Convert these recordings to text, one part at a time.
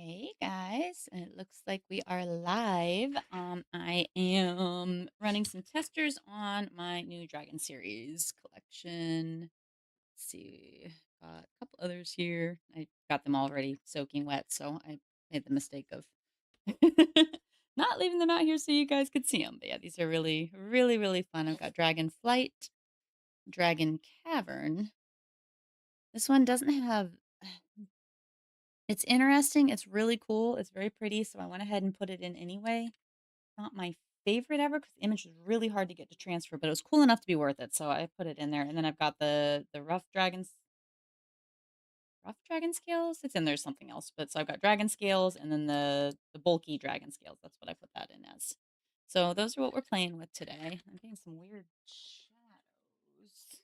Hey guys, and it looks like we are live. I am running some testers on my new Dragon Series collection. Let's see, got a couple others here. I got them already soaking wet, so I made the mistake of not leaving them out here so you guys could see them. But yeah, these are really, really, really fun. I've got Dragon Flight, Dragon Cavern. This one doesn't have. It's interesting. It's really cool. It's very pretty, so I went ahead and put it in anyway. Not my favorite ever because the image was really hard to get to transfer, but it was cool enough to be worth it, so I put it in there. And then I've got the rough dragon scales. It's in there something else, but so I've got dragon scales and then the bulky dragon scales. That's what I put that in as. So those are what we're playing with today. I'm getting some weird shadows.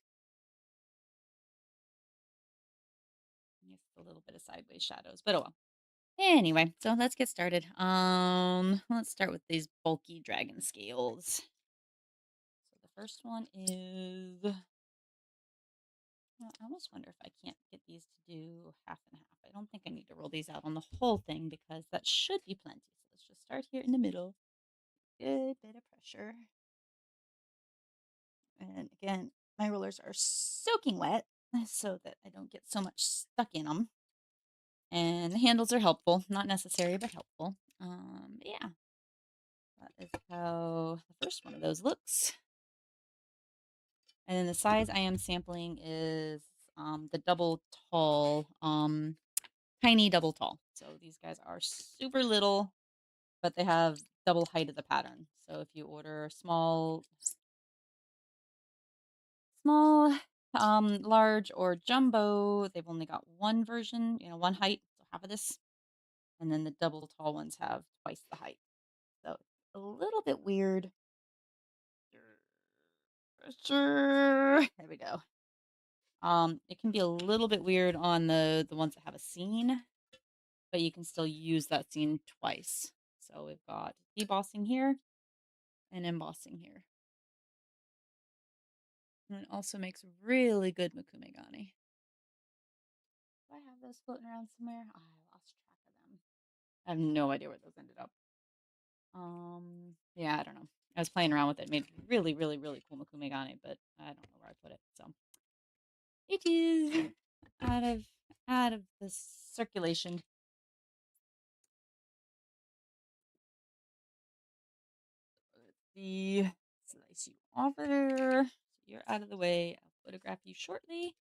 Just a little bit of sideways shadows, but oh well. Anyway, so let's get started. Let's start with these bulky dragon scales. So the first one is, well, I almost wonder if I can't get these to do half and half. I don't think I need to roll these out on the whole thing because that should be plenty. So let's just start here in the middle. Good bit of pressure. And again, my rollers are soaking wet so that I don't get so much stuck in them. And the handles are helpful, not necessary, but helpful. Yeah, that is how the first one of those looks. And then the size I am sampling is the double tall, tiny double tall. So these guys are super little, but they have double height of the pattern. So if you order small, large, or jumbo, they've only got one version, one height, so half of this. And then the double tall ones have twice the height. So a little bit weird. There we go. It can be a little bit weird on the ones that have a scene, but you can still use that scene twice. So we've got debossing here and embossing here. And it also makes really good Makumegani. Do I have those floating around somewhere? Oh, I lost track of them. I have no idea where those ended up. Yeah, I don't know. I was playing around with it, made really, really, really cool Makumegani, but I don't know where I put it. So it is out of the circulation. The slice you off of there. So you're out of the way. I'll photograph you shortly.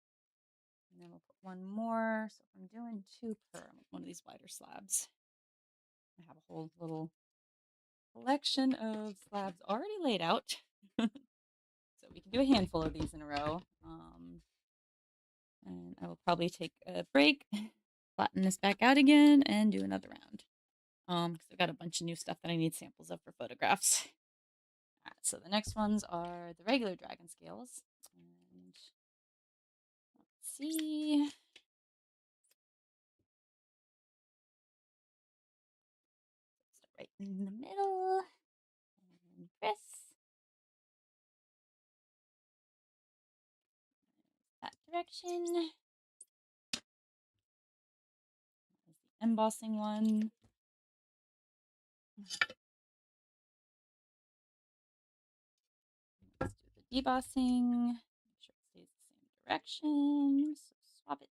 And then we'll put one more. So if I'm doing two per one of these wider slabs, I have a whole little collection of slabs already laid out. So we can do a handful of these in a row. And I will probably take a break, flatten this back out again, and do another round. Because I've got a bunch of new stuff that I need samples of for photographs. So the next ones are the regular dragon scales. And let's see. Start right in the middle. And press. That direction. That is the embossing one. Let's do the debossing. Make sure it stays the same direction. So swap it.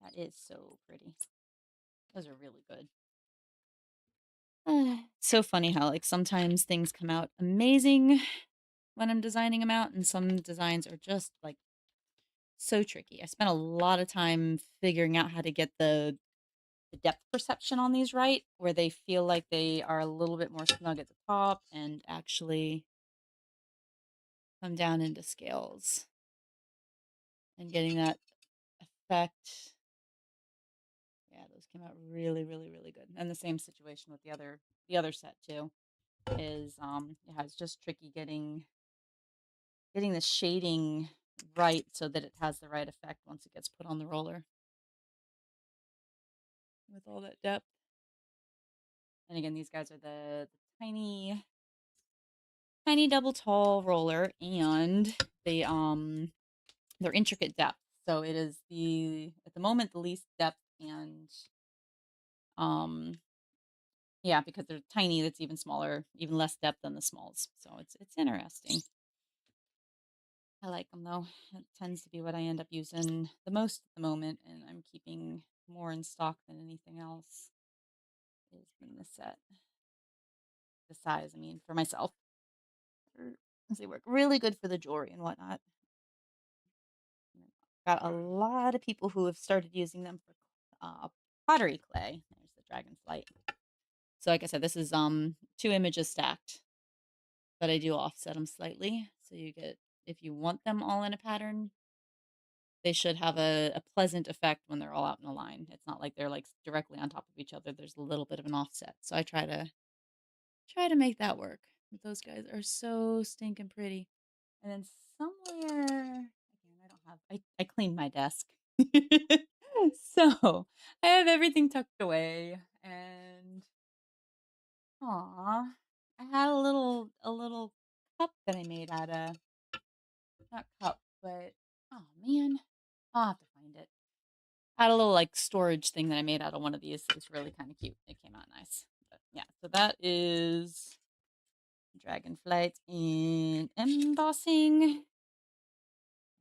That is so pretty. Those are really good. So funny how like sometimes things come out amazing when I'm designing them out, and some designs are just like so tricky. I spent a lot of time figuring out how to get the depth perception on these right, where they feel like they are a little bit more snug at the top and actually come down into scales and getting that effect. Yeah, those came out really, really, really good. And the same situation with the other set too is yeah, it's just tricky getting the shading right so that it has the right effect once it gets put on the roller with all that depth. And again, these guys are the tiny tiny double tall roller, and they they're intricate depth. So it is the at the moment the least depth, and um yeah, because they're tiny, that's even smaller, even less depth than the smalls. So it's interesting. I like them though. It tends to be what I end up using the most at the moment, and I'm keeping more in stock than anything else is in the set. The size, I mean, for myself. They work really good for the jewelry and whatnot. Got a lot of people who have started using them for pottery clay. There's the dragonflight. So like I said, this is two images stacked, but I do offset them slightly. So you get, if you want them all in a pattern, they should have a pleasant effect when they're all out in a line. It's not like they're like directly on top of each other. There's a little bit of an offset. So I try to make that work. But those guys are so stinking pretty. And then somewhere, again, I don't have, I cleaned my desk. So I have everything tucked away, and aw, I had a little cup that I made out of, not cup, but oh man, I'll have to find it. I had a little like storage thing that I made out of one of these. It's really kind of cute. It came out nice. But yeah, so that is Dragonflight in embossing. And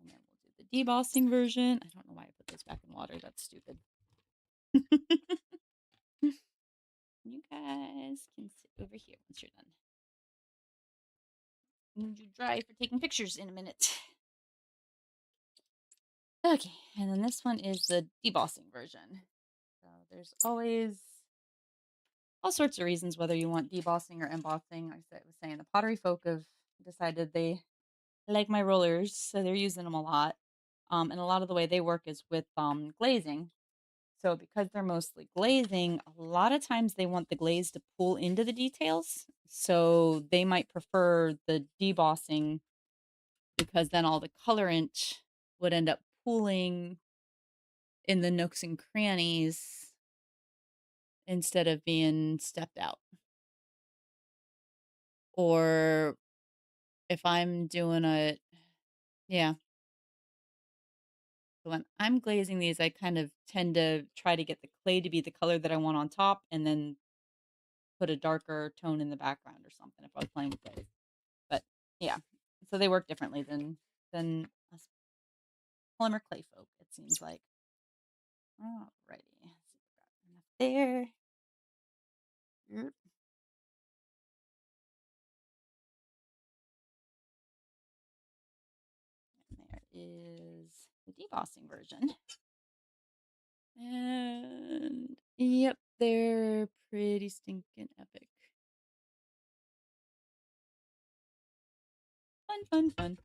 then we'll do the debossing version. I don't know why I put this back in water. That's stupid. You guys can sit over here once you're done. Need you dry for taking pictures in a minute. Okay, and then this one is the debossing version. So there's always all sorts of reasons whether you want debossing or embossing. Like I was saying, the Pottery folk have decided they like my rollers, so they're using them a lot. And a lot of the way they work is with glazing. So because they're mostly glazing, a lot of times they want the glaze to pull into the details. So they might prefer the debossing because then all the colorant would end up pooling in the nooks and crannies instead of being stepped out. Or if I'm doing a, yeah, so when I'm glazing these, I kind of tend to try to get the clay to be the color that I want on top and then put a darker tone in the background or something if I was playing with glaze. But yeah, so they work differently than us polymer clay folk, it seems like. Alrighty, enough there. Yep. And there is the debossing version. And yep, they're pretty stinking epic. Fun, fun, fun.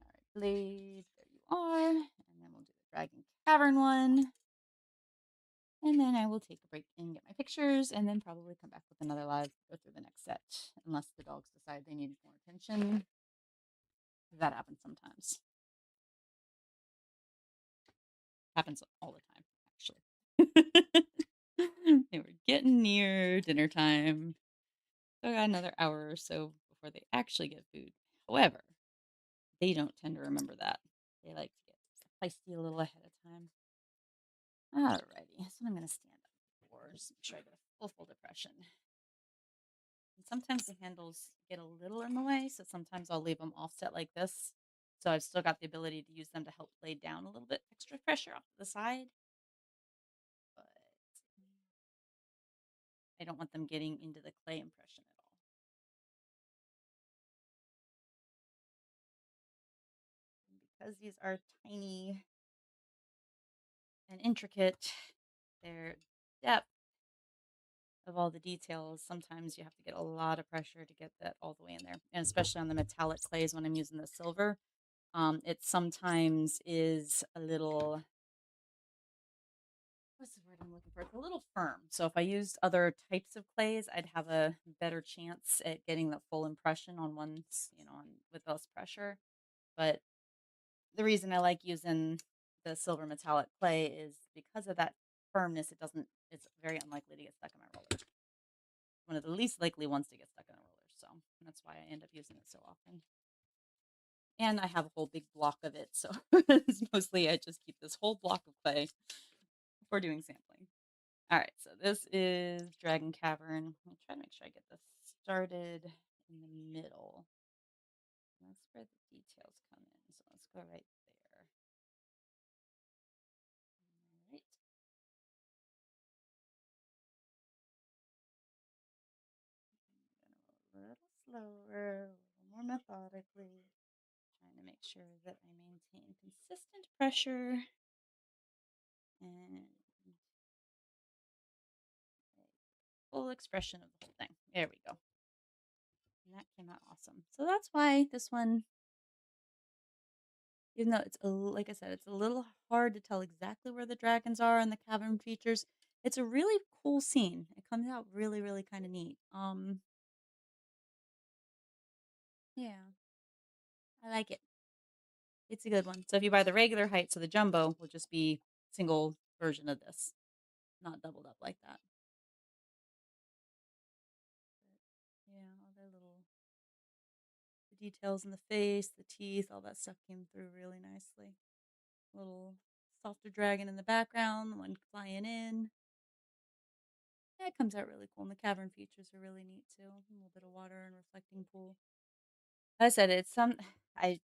All right, blade, there you are. And then we'll do the Dragon Cavern one. And then I will take a break and get my pictures and then probably come back with another live, go through the next set, unless the dogs decide they need more attention. That happens sometimes. Happens all the time, actually. They were getting near dinner time. So I got another hour or so before they actually get food. However, they don't tend to remember that. They like to get feisty a little ahead of time. Alrighty, so I'm going to stand up for just make sure I get a full depression. And sometimes the handles get a little in the way, so sometimes I'll leave them offset like this. So I've still got the ability to use them to help lay down a little bit extra pressure off to the side. But I don't want them getting into the clay impression at all. And because these are tiny and intricate, their depth of all the details, sometimes you have to get a lot of pressure to get that all the way in there. And especially on the metallic clays when I'm using the silver, it sometimes is a little, what's the word I'm looking for? It's a little firm. So if I used other types of clays, I'd have a better chance at getting the full impression on ones, with less pressure. But the reason I like using the silver metallic clay is because of that firmness. It's very unlikely to get stuck in my roller. One of the least likely ones to get stuck in a roller. So That's why I end up using it so often. And I have a whole big block of it, so it's mostly I just keep this whole block of clay for doing sampling. All right, so this is Dragon Cavern. I'll try to make sure I get this started in the middle. That's where the details come in. So let's go right there. All right. A little slower, a little more methodically. Trying to make sure that I maintain consistent pressure and full expression of the whole thing. There we go. And that came out awesome. So that's why this one, even though like I said, it's a little hard to tell exactly where the dragons are and the cavern features. It's a really cool scene. It comes out really, really kind of neat. Yeah, I like it. It's a good one. So if you buy the regular height, so the jumbo will just be single version of this, not doubled up like that. But yeah, all the little the details in the face, the teeth, all that stuff came through really nicely. Little softer dragon in the background, the one flying in. Yeah, it comes out really cool. And the cavern features are really neat too. A little bit of water and reflecting pool. Like I said, it's some I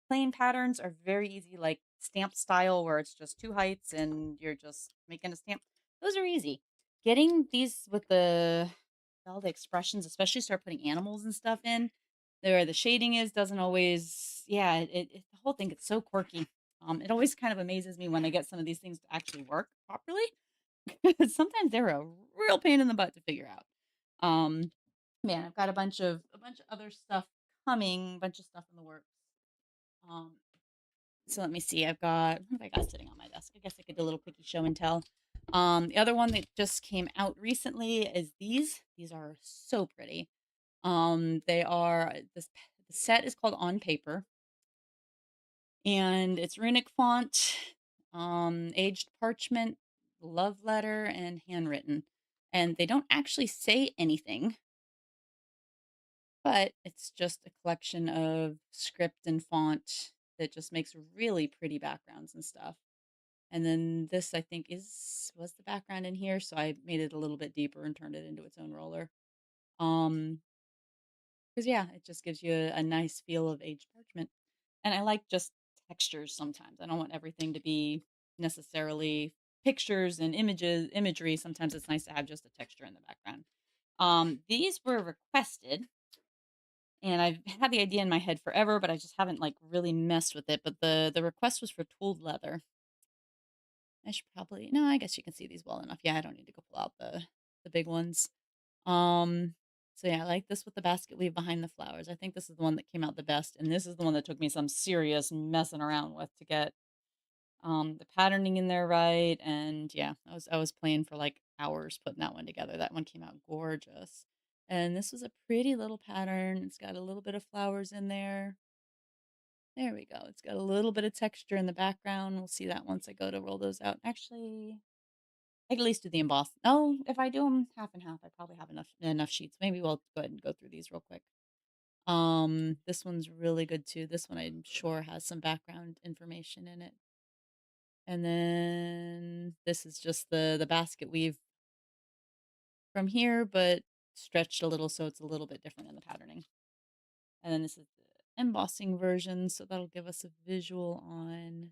plain patterns are very easy, like stamp style where it's just two heights and you're just making a stamp. Those are easy. Getting these with all the expressions, especially start putting animals and stuff in, where the shading is doesn't always yeah, the whole thing gets so quirky. It always kind of amazes me when I get some of these things to actually work properly. Sometimes they're a real pain in the butt to figure out. Um, Man, I've got a bunch of other stuff coming, a bunch of stuff in the works. Um, so let me see. What have I got sitting on my desk? I guess I could do a little quickie show and tell. The other one that just came out recently is these. These are so pretty. They are the set is called On Paper, and it's runic font, aged parchment, love letter, and handwritten. And they don't actually say anything, but it's just a collection of script and font that just makes really pretty backgrounds and stuff. And then this, I think, was the background in here, so I made it a little bit deeper and turned it into its own roller. Um, because yeah, it just gives you a nice feel of aged parchment. And I like just textures sometimes. I don't want everything to be necessarily pictures and imagery. Sometimes it's nice to have just a texture in the background. These were requested, and I've had the idea in my head forever, but I just haven't like really messed with it. But the request was for tooled leather. I should probably no, I guess you can see these well enough. Yeah, I don't need to go pull out the big ones. Um, so yeah, I like this with the basket weave behind the flowers. I think this is the one that came out the best, and this is the one that took me some serious messing around with to get the patterning in there right. And yeah, I was playing for like hours putting that one together. That one came out gorgeous. And this was a pretty little pattern. It's got a little bit of flowers in there. There we go. It's got a little bit of texture in the background. We'll see that once I go to roll those out. Actually, I can at least do the emboss. Oh, if I do them half and half, I probably have enough sheets. Maybe we'll go ahead and go through these real quick. This one's really good too. This one I'm sure has some background information in it. And then this is just the basket weave from here, but stretched a little so it's a little bit different in the patterning. And then this is the embossing version, so that'll give us a visual on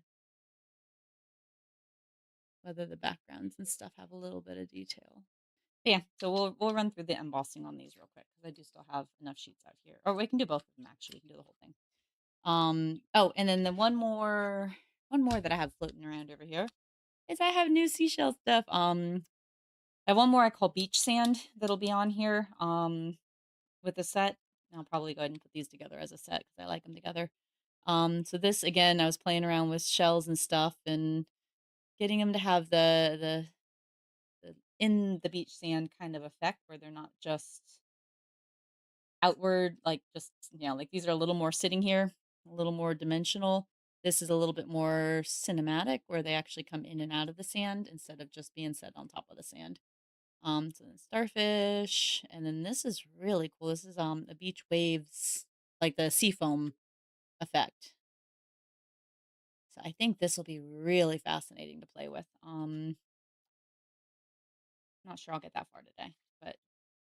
whether the backgrounds and stuff have a little bit of detail. But yeah, so we'll run through the embossing on these real quick because I do still have enough sheets out here. Or we can do both of them actually. We can do the whole thing. Oh, and then the one more that I have floating around over here is I have new seashell stuff. I have one more I call beach sand that'll be on here. With the set. I'll probably go ahead and put these together as a set because I like them together. So this again, I was playing around with shells and stuff and getting them to have the in the beach sand kind of effect where they're not just outward, like just like these are a little more sitting here, a little more dimensional. This is a little bit more cinematic where they actually come in and out of the sand instead of just being set on top of the sand. So then starfish, and then this is really cool. This is a beach waves, like the sea foam effect. So I think this will be really fascinating to play with. Not sure I'll get that far today, but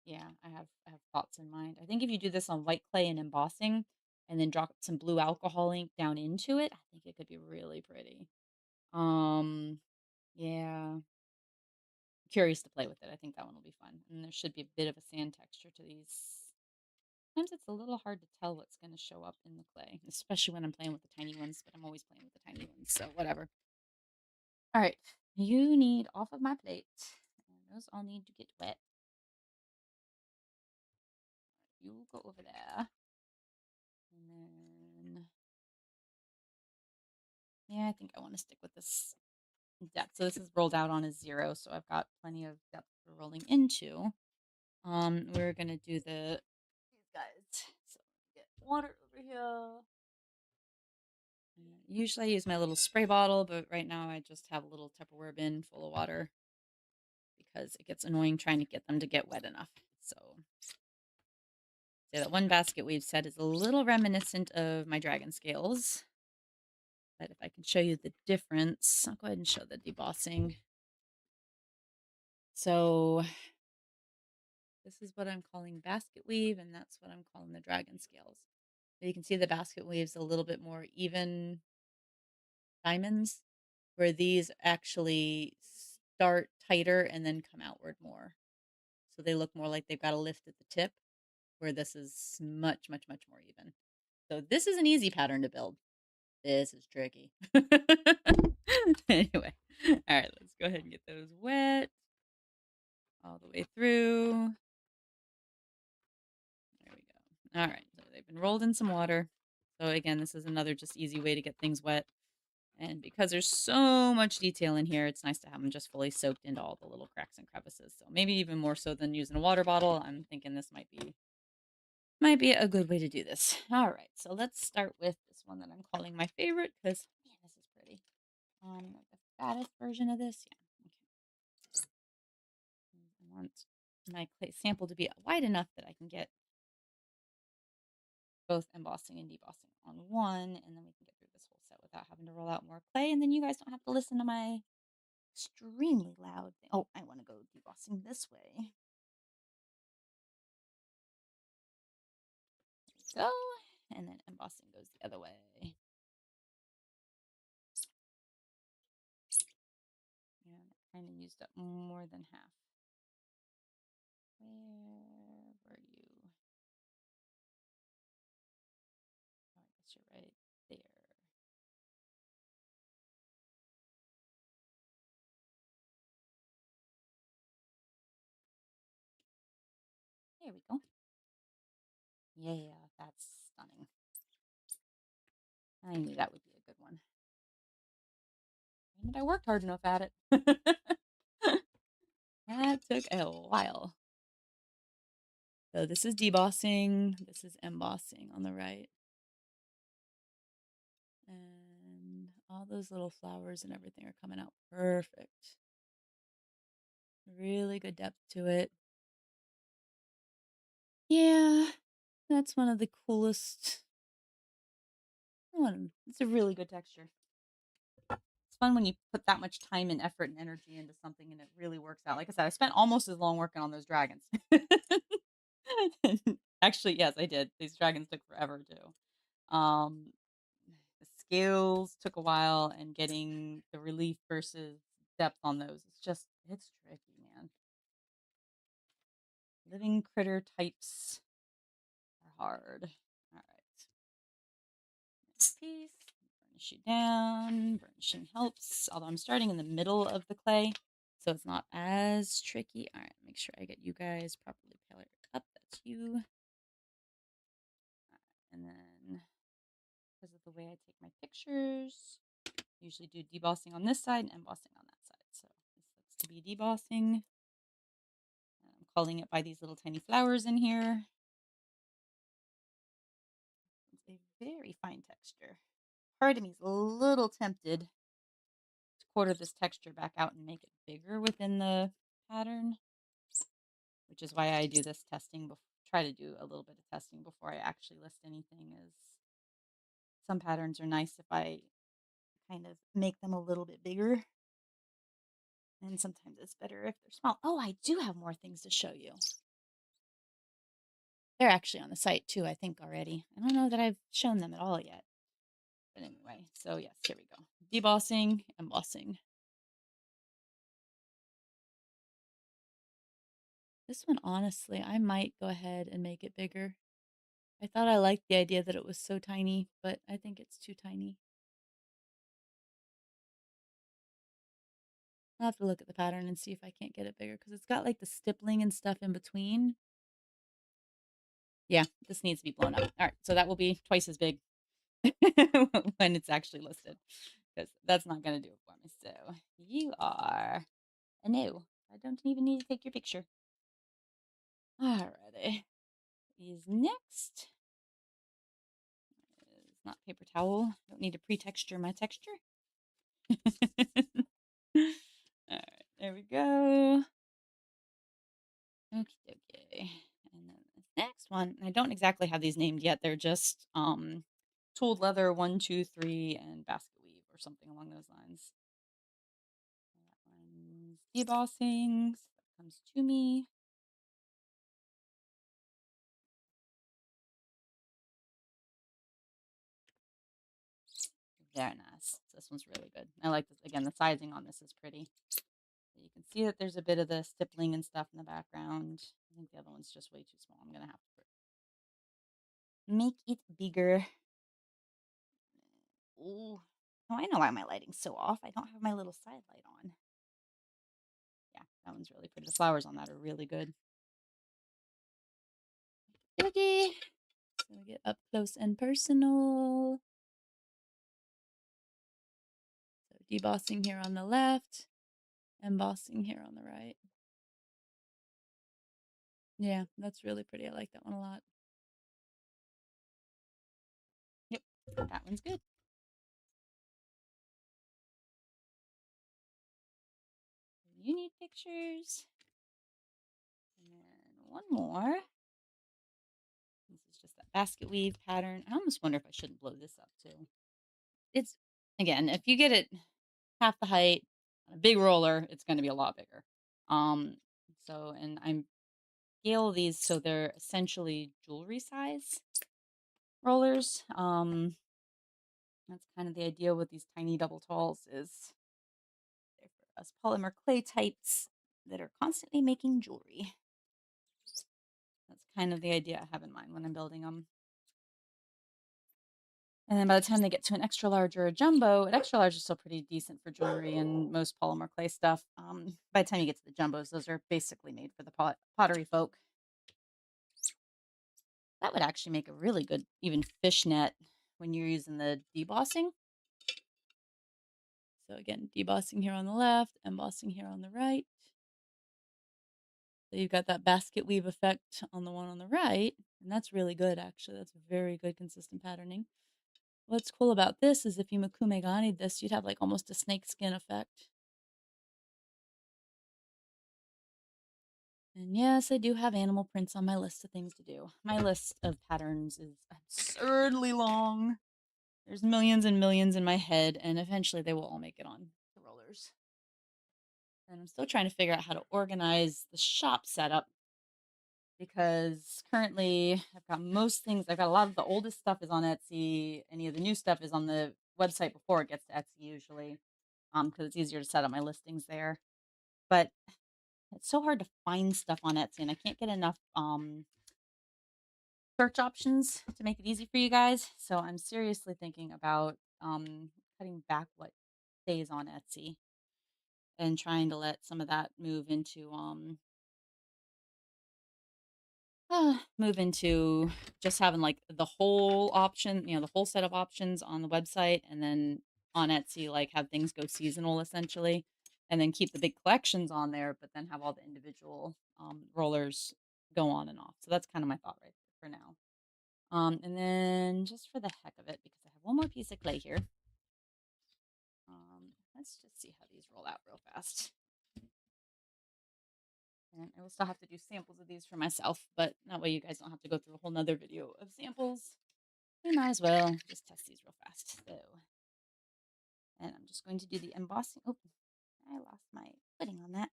yeah, I have thoughts in mind. I think if you do this on white clay and embossing, and then drop some blue alcohol ink down into it, I think it could be really pretty. Um, yeah, curious to play with it. I think that one will be fun, and there should be a bit of a sand texture to these. Sometimes it's a little hard to tell what's going to show up in the clay, especially when I'm playing with the tiny ones. But I'm always playing with the tiny ones, so whatever. All right, you need off of my plate, and those all need to get wet. You go over there. And then, yeah, I think I want to stick with this depth. So this is rolled out on a 0, so I've got plenty of depth for rolling into. We're gonna do these guys. So get water over here. Usually I use my little spray bottle, but right now I just have a little Tupperware bin full of water because it gets annoying trying to get them to get wet enough. So that one basket weave set is a little reminiscent of my dragon scales. But if I can show you the difference, I'll go ahead and show the debossing. So this is what I'm calling basket weave, and that's what I'm calling the dragon scales. So you can see the basket weave's a little bit more even diamonds, where these actually start tighter and then come outward more. So they look more like they've got a lift at the tip, where this is much, much, much more even. So this is an easy pattern to build. This is tricky. Anyway, all right, let's go ahead and get those wet all the way through. There we go. All right, so they've been rolled in some water. So again, this is another just easy way to get things wet. And because there's so much detail in here, it's nice to have them just fully soaked into all the little cracks and crevices. So maybe even more so than using a water bottle. I'm thinking this might be a good way to do this. All right, so let's start with this one that I'm calling my favorite because man, this is pretty. The fattest version of this, yeah. Okay. I want my clay sample to be wide enough that I can get both embossing and debossing on one, and then we can get through this whole set without having to roll out more clay, and then you guys don't have to listen to my extremely loud thing. Oh, I want to go debossing this way. There we go. And then embossing goes the other way. And it kind of used up more than half. Where were you? Oh, I guess you're right there. There we go. Yeah, that's stunning. I knew that would be a good one. And I worked hard enough at it. That took a while. So this is debossing, this is embossing on the right. And all those little flowers and everything are coming out perfect. Really good depth to it. Yeah, that's one of the coolest. One. It's a really good texture. It's fun when you put that much time and effort and energy into something and it really works out. Like I said, I spent almost as long working on those dragons. Actually, yes, I did. These dragons took forever too. The scales took a while, and getting the relief versus depth on those, it's tricky, man. Living critter types are hard. All right. Next piece. Burnish you down. Burnishing helps, although I'm starting in the middle of the clay, so it's not as tricky. All right, make sure I get you guys properly colored up. That's you. All right, and then because of the way I take my pictures, usually do debossing on this side and embossing on that side. So this looks to be debossing. I'm calling it by these little tiny flowers in here. It's a very fine texture. Part of me is a little tempted to quarter this texture back out and make it bigger within the pattern. which is why I do this testing, try to do a little bit of testing before I actually list anything, is some patterns are nice if I kind of make them a little bit bigger. And sometimes it's better if they're small. Oh, I do have more things to show you. They're actually on the site too, I think already. I don't know that I've shown them at all yet. But anyway, so yes, here we go. Debossing, embossing. This one, honestly, I might go ahead and make it bigger. I thought I liked the idea that it was so tiny, but I think it's too tiny. I'll have to look at the pattern and see if I can't get it bigger because it's got like the stippling and stuff in between. Yeah, this needs to be blown up. All right, so that will be twice as big when it's actually listed because that's not going to do it for me. So you are a no. I don't even need to take your picture. Alrighty. Is next. It's not paper towel. Don't need to pre-texture my texture. Alright, there we go. Okay, okay. And then this next one, I don't exactly have these named yet. They're just tooled leather 1, 2, 3, and basket weave or something along those lines. That one's debossing. So that comes to me. Very nice. So this one's really good. I like this. Again, the sizing on this is pretty. So you can see that there's a bit of the stippling and stuff in the background. I think the other one's just way too small. I'm going to have to make it bigger. Ooh. Oh, I know why my lighting's so off. I don't have my little side light on. Yeah, that one's really pretty. The flowers on that are really good. Okay. So we get up close and personal. So debossing here on the left, embossing here on the right. Yeah, that's really pretty. I like that one a lot. Yep, that one's good. You need pictures. And then one more. This is just that basket weave pattern. I almost wonder if I shouldn't blow this up too. It's, again, if you get it half the height on a big roller, it's going to be a lot bigger. So, and I'm scale these so they're essentially jewelry size rollers. That's kind of the idea with these tiny double talls is they're for us polymer clay types that are constantly making jewelry. That's kind of the idea I have in mind when I'm building them. And then by the time they get to an extra large or a jumbo, an extra large is still pretty decent for jewelry and most polymer clay stuff. By the time you get to the jumbos, those are basically made for the pottery folk. That would actually make a really good even fishnet when you're using the debossing. So again, debossing here on the left, embossing here on the right. So you've got that basket weave effect on the one on the right, and that's really good actually. That's very good consistent patterning. What's cool about this is if you Makume this, you'd have like almost a snake skin effect. And yes, I do have animal prints on my list of things to do. My list of patterns is absurdly long. There's millions and millions in my head, and eventually they will all make it on the rollers. And I'm still trying to figure out how to organize the shop setup because currently I've got most things. I've got a lot of the oldest stuff is on Etsy. Any of the new stuff is on the website before it gets to Etsy usually, because it's easier to set up my listings there. But it's so hard to find stuff on Etsy, and I can't get enough search options to make it easy for you guys. So I'm seriously thinking about cutting back what stays on Etsy and trying to let some of that move into just having like the whole option, the whole set of options on the website, and then on Etsy, like have things go seasonal essentially, and then keep the big collections on there, but then have all the individual rollers go on and off. So that's kind of my thought right for now. And then just for the heck of it, because I have one more piece of clay here, let's just see how these roll out real fast. And I will still have to do samples of these for myself, but that way you guys don't have to go through a whole nother video of samples. We might as well just test these real fast. So, and I'm just going to do the embossing. Oh, I lost my footing on that.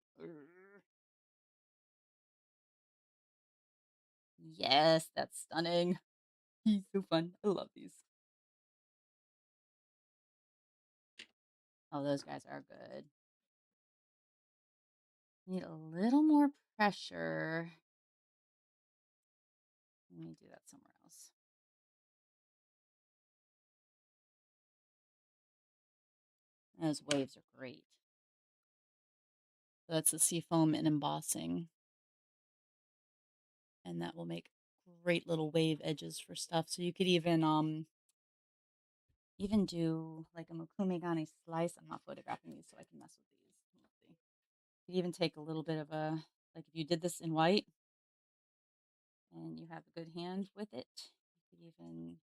Yes, that's stunning. He's so fun. I love these. Oh, those guys are good. Need a little more pressure. Let me do that somewhere else. Those waves are great. So that's the seafoam and embossing. And that will make great little wave edges for stuff. So you could even do like a Mokumegane slice. I'm not photographing these so I can mess with these. Let's see. You could even take a little bit of a, like if you did this in white and you have a good hand with it, you could even,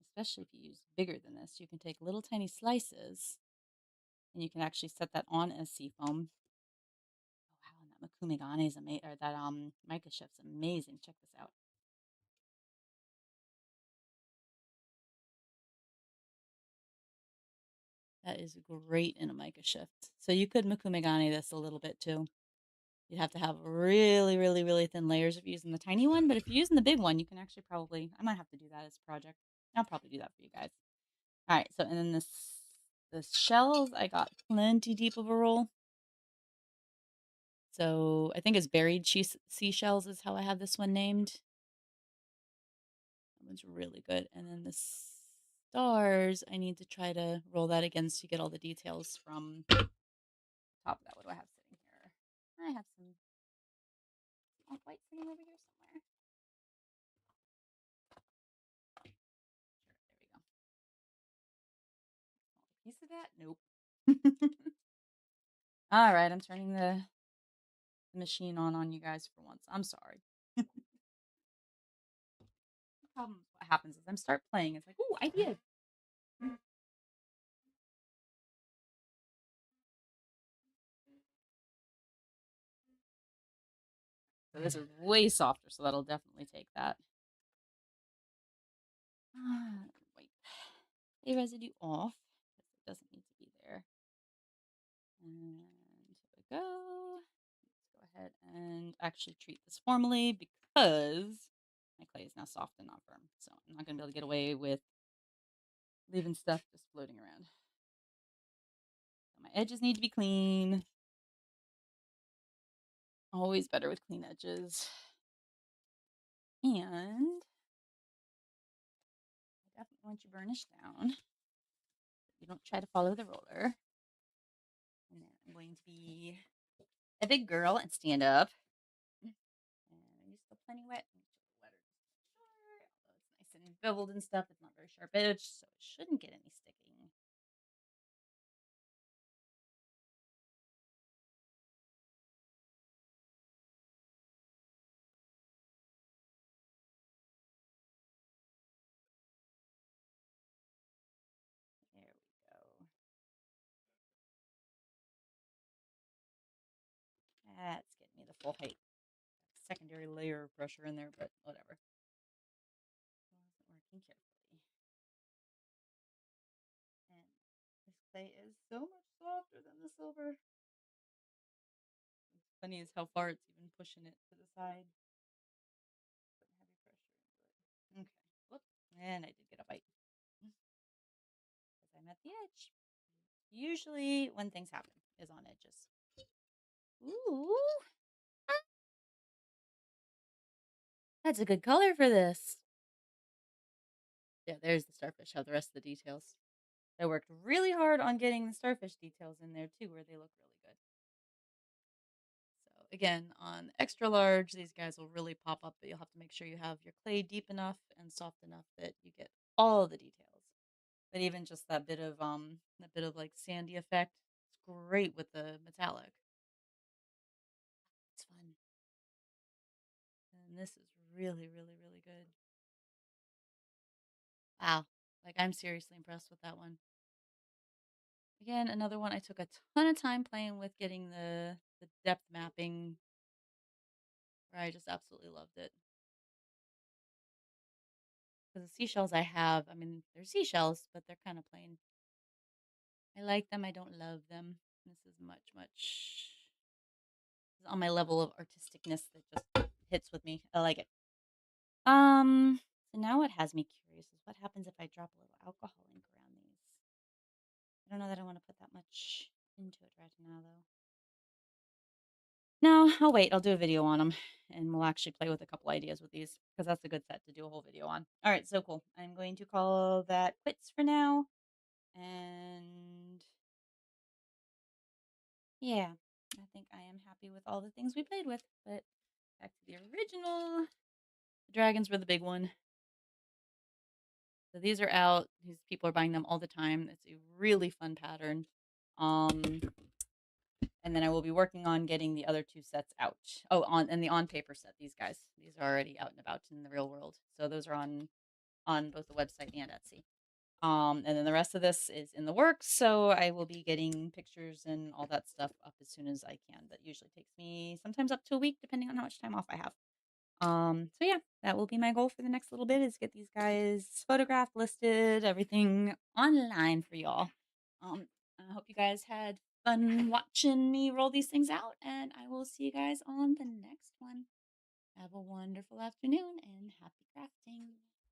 especially if you use bigger than this, you can take little tiny slices and you can actually set that on as seafoam. Oh wow, and that Mokumegane is amazing, or that mica chef's amazing. Check this out. That is great in a mica shift. So you could Mokumegane this a little bit too. You'd have to have really, really, really thin layers if you're using the tiny one. But if you're using the big one, you can actually probably, I might have to do that as a project. I'll probably do that for you guys. All right. So, and then the shells, I got plenty deep of a roll. So I think it's buried seashells is how I have this one named. That one's really good. And then the stars, I need to try to roll that again so you get all the details from the top of that. What do I have sitting here? I have some off white sitting over here somewhere. Sure, there we go. Piece of that? Nope. All right, I'm turning the machine on you guys for once. I'm sorry. The problem, what happens is I start playing. It's like, ooh, ideas. So this is way softer, so that'll definitely take that. Wipe the residue off because it doesn't need to be there. And here we go. Let's go ahead and actually treat this formally because my clay is now soft and not firm. So I'm not going to be able to get away with leaving stuff just floating around. So my edges need to be clean. Always better with clean edges. And I definitely want you burnished down. You don't try to follow the roller. And then I'm going to be a big girl and stand up. And I'm just still plenty wet. Wetter although it's nice and beveled and stuff. It's not very sharp edge, so it shouldn't get any sticking. There we go. That's getting me the full height. Secondary layer of pressure in there, but whatever. Wasn't working carefully. And this clay is so much softer than the silver. What's funny is how far it's even pushing it to the side. Putting heavy pressure into it. Okay. Whoop. And I did get a bite. Because I'm at the edge. Usually when things happen is on edges. Ooh. That's a good color for this. Yeah, there's the starfish. Have the rest of the details. I worked really hard on getting the starfish details in there too, where they look really good. So again, on extra large, these guys will really pop up, but you'll have to make sure you have your clay deep enough and soft enough that you get all the details. But even just that bit of like sandy effect, it's great with the metallic. It's fun. And this is really, really, really good. Wow. Like I'm seriously impressed with that one. Again, another one I took a ton of time playing with getting the depth mapping where I just absolutely loved it. Because the seashells I have, I mean, they're seashells, but they're kind of plain. I like them. I don't love them. This is much on my level of artisticness that just hits with me. I like it. Um, so now what has me curious is what happens if I drop a little alcohol ink around these. I don't know that I want to put that much into it right now, though. No, I'll wait. I'll do a video on them, and we'll actually play with a couple ideas with these because that's a good set to do a whole video on. All right, so cool. I'm going to call that quits for now, and yeah, I think I am happy with all the things we played with. But back to the original. The dragons were the big one. So these are out. These people are buying them all the time. It's a really fun pattern. Um, and then I will be working on getting the other two sets out. Oh, and the on paper set. These guys, these are already out and about in the real world. So those are on both the website and Etsy. And then the rest of this is in the works. So I will be getting pictures and all that stuff up as soon as I can. That usually takes me sometimes up to a week, depending on how much time off I have. So yeah, that will be my goal for the next little bit is get these guys photographed, listed, everything online for y'all. I hope you guys had fun watching me roll these things out, and I will see you guys on the next one. Have a wonderful afternoon and happy crafting.